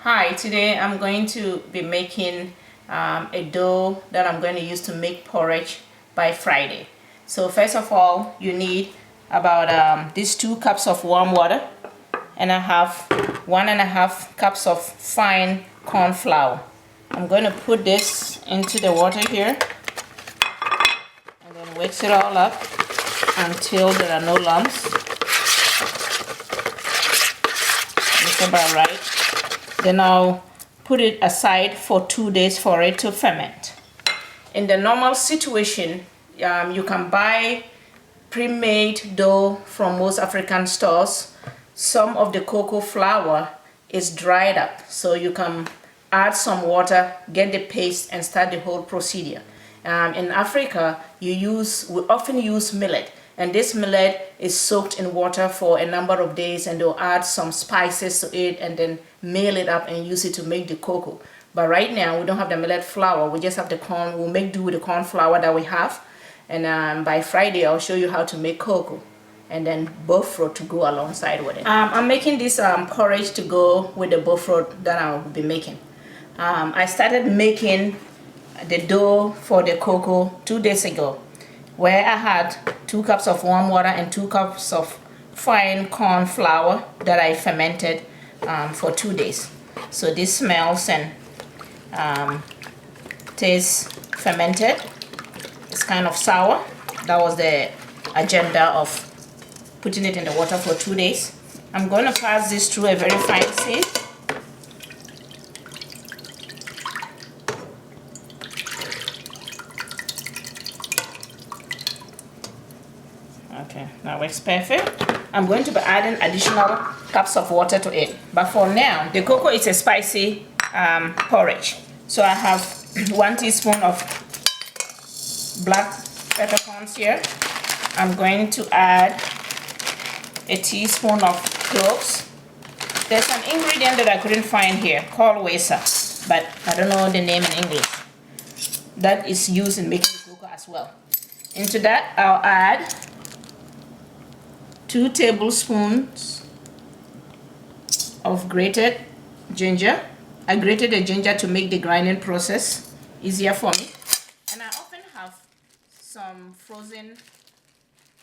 Hi, today I'm going to be making a dough that I'm going to use to make porridge by Friday. So first of all, you need about these 2 cups of warm water, and I have 1.5 cups of fine corn flour. I'm going to put this into the water here and then mix it all up until there are no lumps. It's about right. Then I'll put it aside for 2 days for it to ferment. In the normal situation, you can buy pre-made dough from most African stores. Some of the cocoa flour is dried up, so you can add some water, get the paste, and start the whole procedure. In Africa, we often use millet, and this millet is soaked in water for a number of days, and they'll add some spices to it and then meal it up and use it to make the cocoa. But right now, we don't have the millet flour, we just have the corn. We'll make do with the corn flour that we have, and by Friday, I'll show you how to make cocoa and then buffalo to go alongside with it. I'm making this porridge to go with the buffalo that I'll be making. I started making the dough for the cocoa 2 days ago, where I had 2 cups of warm water and 2 cups of fine corn flour that I fermented for 2 days. So this smells and tastes fermented. It's kind of sour. That was the agenda of putting it in the water for 2 days. I'm going to pass this through a very fine sieve. Okay, that works perfect. I'm going to be adding additional cups of water to it. But for now, the cocoa is a spicy porridge. So I have 1 teaspoon of black peppercorns here. I'm going to add a teaspoon of cloves. There's an ingredient that I couldn't find here called wesa, but I don't know the name in English. That is used in making the cocoa as well. Into that, I'll add 2 tablespoons of grated ginger. I grated the ginger to make the grinding process easier for me. And I often have some frozen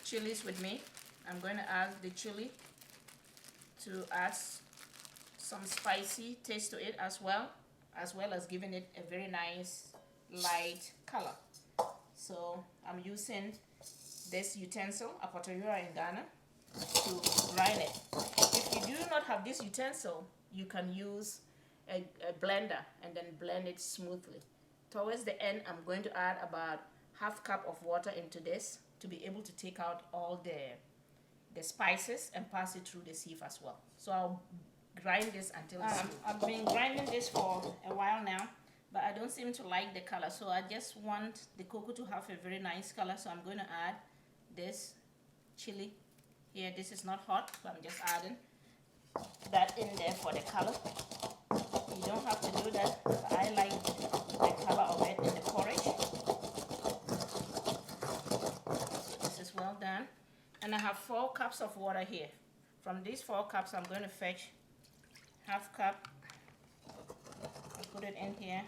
chilies with me. I'm going to add the chili to add some spicy taste to it as well as giving it a very nice light color. So I'm using this utensil, a potoyura in Ghana, to grind it. If you do not have this utensil, you can use a blender and then blend it smoothly. Towards the end, I'm going to add about ½ cup of water into this to be able to take out all the spices and pass it through the sieve as well. So I'll grind this until it's smooth. I've been grinding this for a while now, but I don't seem to like the color, so I just want the cocoa to have a very nice color. So I'm going to add this chili here. This is not hot, so I'm just adding that in there for the color. You don't have to do that, but I like the color of it in the porridge. So this is well done. And I have 4 cups of water here. From these 4 cups, I'm going to fetch ½ cup. I'll put it in here.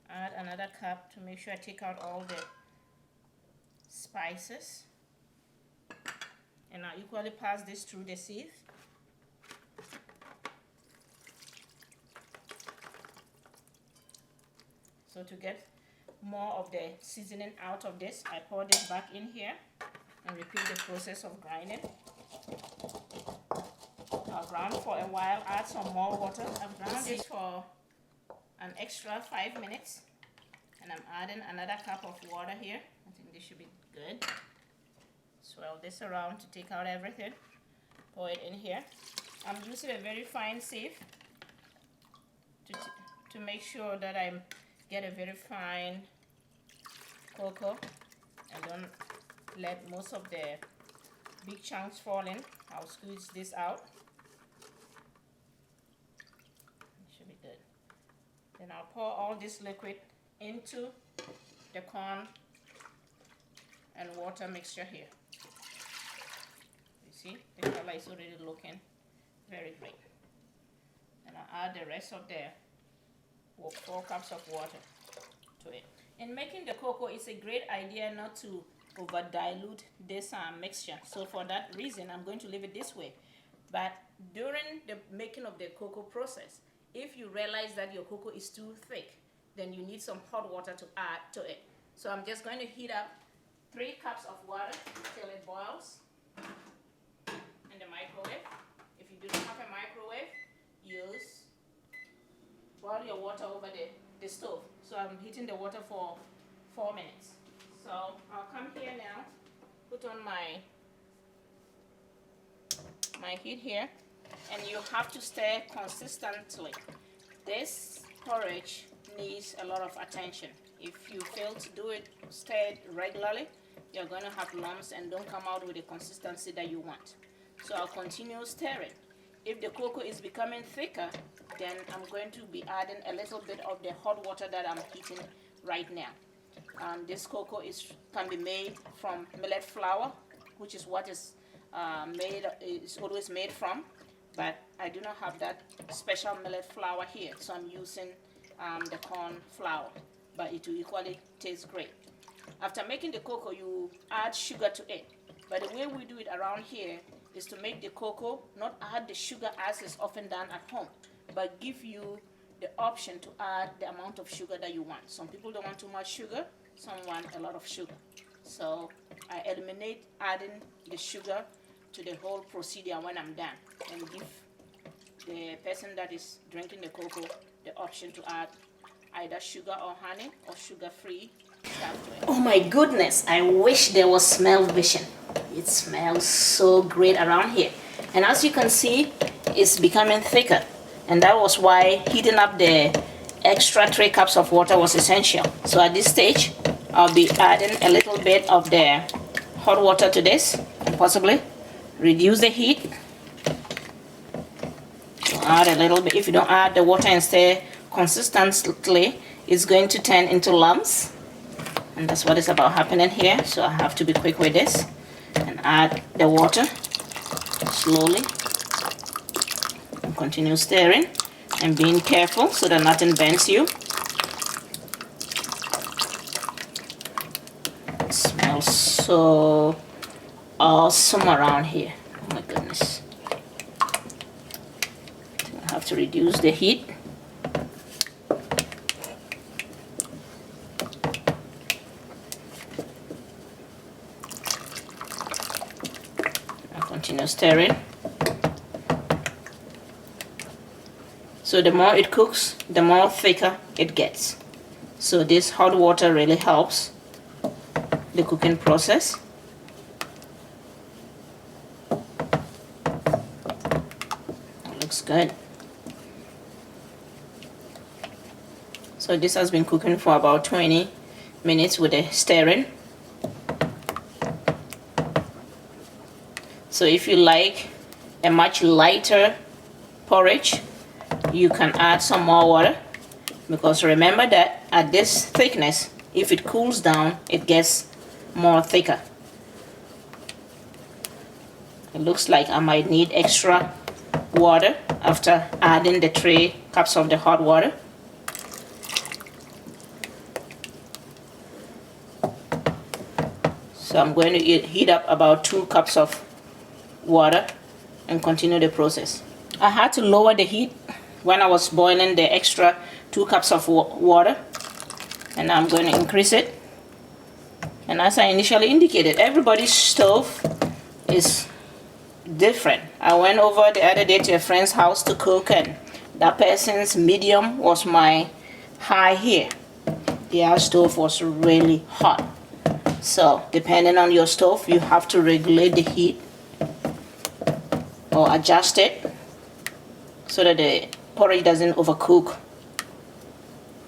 Add another cup to make sure I take out all the spices. And I'll equally pass this through the sieve. So to get more of the seasoning out of this, I pour this back in here and repeat the process of grinding. I'll grind for a while, add some more water. I've ground this for an extra 5 minutes, and I'm adding another cup of water here. I think this should be good. Swirl this around to take out everything. Pour it in here. I'm using a very fine sieve to make sure that I get a very fine cocoa and don't let most of the big chunks fall in. I'll squeeze this out. It should be good. Then I'll pour all this liquid into the corn and water mixture here. You see, the color is already looking very great. And I add the rest of the 4 cups of water to it. In making the cocoa, it's a great idea not to over dilute this mixture. So for that reason, I'm going to leave it this way. But during the making of the cocoa process, if you realize that your cocoa is too thick, then you need some hot water to add to it. So I'm just going to heat up 3 cups of water till it boils in the microwave. If you do not have a microwave, boil your water over the stove. So I'm heating the water for 4 minutes. So I'll come here now, put on my heat here, and you have to stir consistently. This porridge needs a lot of attention. If you fail to do it, stir it regularly, you're going to have lumps and don't come out with the consistency that you want. So I'll continue stirring. If the cocoa is becoming thicker, then I'm going to be adding a little bit of the hot water that I'm heating right now. This cocoa can be made from millet flour, which is what is always made from, but I do not have that special millet flour here, so I'm using the corn flour, but it will equally taste great. After making the cocoa, you add sugar to it, but the way we do it around here is to make the cocoa, not add the sugar as is often done at home, but give you the option to add the amount of sugar that you want. Some people don't want too much sugar, some want a lot of sugar. So I eliminate adding the sugar to the whole procedure when I'm done, and give the person that is drinking the cocoa the option to add either sugar or honey or sugar-free stuff to it. Oh my goodness, I wish there was smell vision. It smells so great around here. And as you can see, it's becoming thicker. And that was why heating up the extra 3 cups of water was essential. So at this stage, I'll be adding a little bit of the hot water to this, and possibly reduce the heat. So add a little bit. If you don't add the water and stir consistently, it's going to turn into lumps. And that's what is about happening here. So I have to be quick with this and add the water slowly. And continue stirring and being careful so that nothing burns you. It smells so awesome around here. Oh my goodness. I have to reduce the heat. Continue stirring. So the more it cooks, the more thicker it gets. So this hot water really helps the cooking process. It looks good. So this has been cooking for about 20 minutes with the stirring. So if you like a much lighter porridge, you can add some more water, because remember that at this thickness, if it cools down, it gets more thicker. It looks like I might need extra water after adding the 3 cups of the hot water. So I'm going to heat up about 2 cups of water and continue the process. I had to lower the heat when I was boiling the extra 2 cups of water, and I'm going to increase it. And as I initially indicated, everybody's stove is different. I went over the other day to a friend's house to cook, and that person's medium was my high here. Their stove was really hot. So depending on your stove, you have to regulate the heat or adjust it so that the porridge doesn't overcook.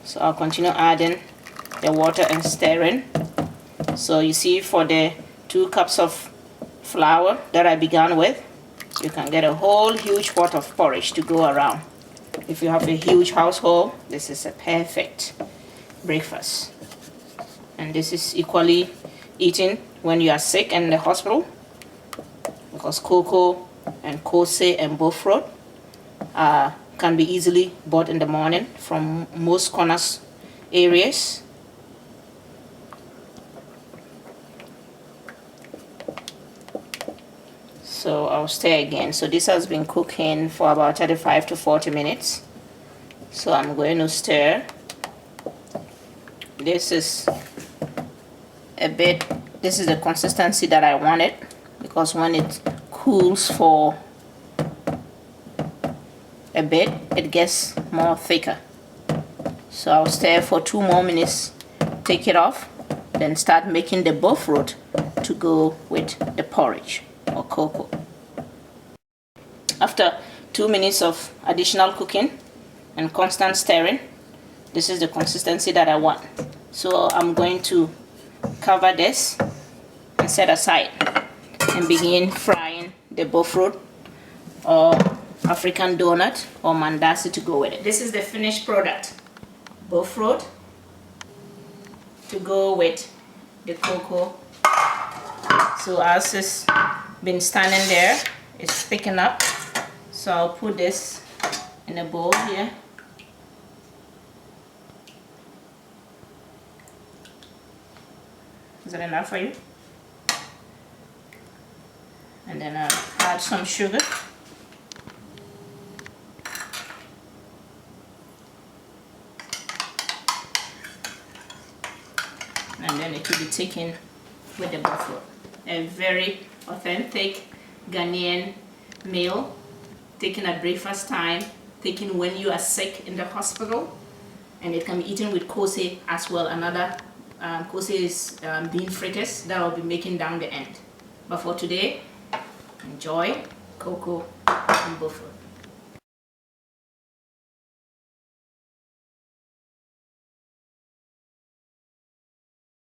So I'll continue adding the water and stirring. So you see, for the 2 cups of flour that I began with, you can get a whole huge pot of porridge to go around. If you have a huge household, this is a perfect breakfast. And this is equally eaten when you are sick and in the hospital, because cocoa and kose and bullfrog are can be easily bought in the morning from most corners areas. So I'll stir again. So this has been cooking for about 35 to 40 minutes. So I'm going to stir. This is the consistency that I wanted, because when it cools for a bit, it gets more thicker. So I'll stir for 2 more minutes, take it off, then start making the buffalo to go with the porridge or cocoa. After 2 minutes of additional cooking and constant stirring, this is the consistency that I want. So I'm going to cover this and set aside and begin frying the buffalo or African donut or mandasi to go with it. This is the finished product. Buffalo to go with the cocoa. So as it's been standing there, it's thickened up. So I'll put this in a bowl here. Is that enough for you? And then I'll add some sugar. And then it will be taken with the buffalo. A very authentic Ghanaian meal, taken at breakfast time, taken when you are sick in the hospital, and it can be eaten with kose as well. Another kose is bean fritters that I'll be making down the end. But for today, enjoy cocoa and buffalo.